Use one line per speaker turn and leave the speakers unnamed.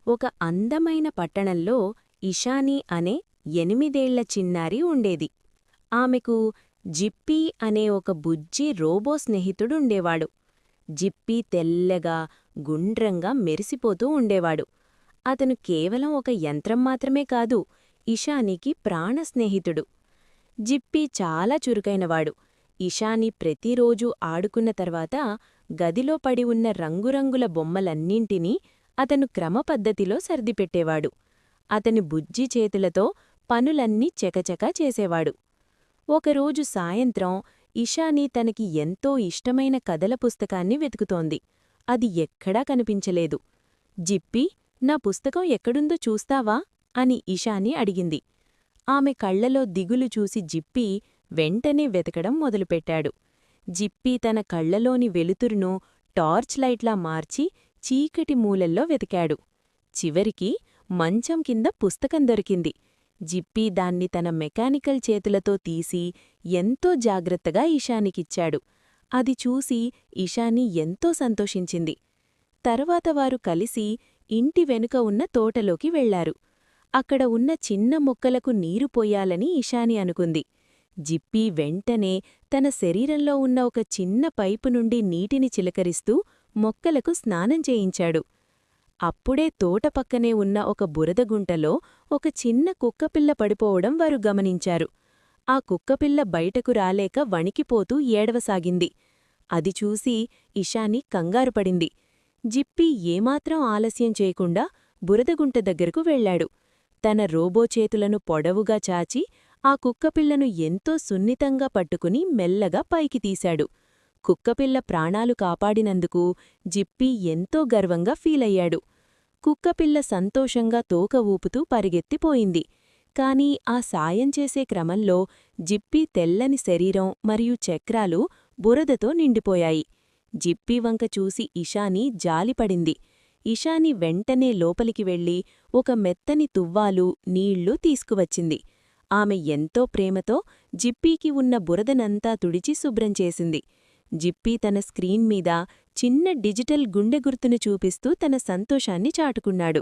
ఒక అందమైన పట్టణంలో ఇషాని అనే 8 ఏళ్ల చిన్నారి ఉండేది. ఆమెకు జిప్పీ అనే ఒక బుజ్జి రోబో స్నేహితుడుండేవాడు. జిప్పీ తెల్లగా, గుండ్రంగా మెరిసిపోతూ ఉండేవాడు. అతను కేవలం ఒక యంత్రం మాత్రమే కాదు, ఇషానీకి ప్రాణ స్నేహితుడు. జిప్పీ చాలా చురుకైనవాడు. ఇషాని ప్రతిరోజూ ఆడుకున్న తర్వాత గదిలో పడి ఉన్న రంగురంగుల బొమ్మలన్నింటినీ అతను క్రమపద్ధతిలో సర్దిపెట్టేవాడు. అతని బుజ్జి చేతులతో పనులన్నీ చకచకా చేసేవాడు. ఒకరోజు సాయంత్రం ఇషాని తనకి ఎంతో ఇష్టమైన కథల పుస్తకాన్ని వెతుకుతోంది. అది ఎక్కడా కనిపించలేదు. జిప్పీ, నా పుస్తకం ఎక్కడుందో చూస్తావా అని ఇషాని అడిగింది. ఆమె కళ్లలో దిగులు చూసి జిప్పీ వెంటనే వెతకడం మొదలుపెట్టాడు. జిప్పీ తన కళ్లలోని వెలుతురును టార్చ్ లైట్లా మార్చి చీకటి మూలల్లో వెతికాడు. చివరికి మంచం కింద పుస్తకం దొరికింది. జిప్పీ దాన్ని తన మెకానికల్ చేతులతో తీసి ఎంతో జాగ్రత్తగా ఇషానికిచ్చాడు. అది చూసి ఇషాని ఎంతో సంతోషించింది. తరువాత వారు కలిసి ఇంటి వెనుక ఉన్న తోటలోకి వెళ్లారు. అక్కడ ఉన్న చిన్న మొక్కలకు నీరు పొయ్యాలని ఇషాని అనుకుంది. జిప్పీ వెంటనే తన శరీరంలో ఉన్న ఒక చిన్న పైపు నుండి నీటిని చిలకరిస్తూ మొక్కలకు స్నానం చేయించాడు. అప్పుడే తోట పక్కనే ఉన్న ఒక బురదగుంటలో ఒక చిన్న కుక్కపిల్ల పడిపోవడం వారు గమనించారు. ఆ కుక్కపిల్ల బయటకు రాలేక వణికిపోతూ ఏడవసాగింది. అది చూసి ఇషాని కంగారుపడింది. జిప్పీ ఏమాత్రం ఆలస్యం చేయకుండా బురదగుంట దగ్గరకు వెళ్లాడు. తన రోబో చేతులను పొడవుగా చాచి ఆ కుక్కపిల్లను ఎంతో సున్నితంగా పట్టుకుని మెల్లగా పైకి తీశాడు. కుక్కపిల్ల ప్రాణాలు కాపాడినందుకు జిప్పీ ఎంతో గర్వంగా ఫీలయ్యాడు. కుక్కపిల్ల సంతోషంగా తోక ఊపుతూ పరిగెత్తిపోయింది. కాని ఆ సాయం చేసే క్రమంలో జిప్పీ తెల్లని శరీరం మరియు చక్రాలు బురదతో నిండిపోయాయి. జిప్పీ వంక చూసి ఇషాని జాలిపడింది. ఇషాని వెంటనే లోపలికి వెళ్లి ఒక మెత్తని తువ్వాలు, నీళ్లు తీసుకువచ్చింది. ఆమె ఎంతో ప్రేమతో జిప్పీకి ఉన్న బురదనంతా తుడిచి శుభ్రం చేసింది. జిప్పీ తన స్క్రీన్ మీద చిన్న డిజిటల్ గుండె గుర్తును చూపిస్తూ తన సంతోషాన్ని చాటుకున్నాడు.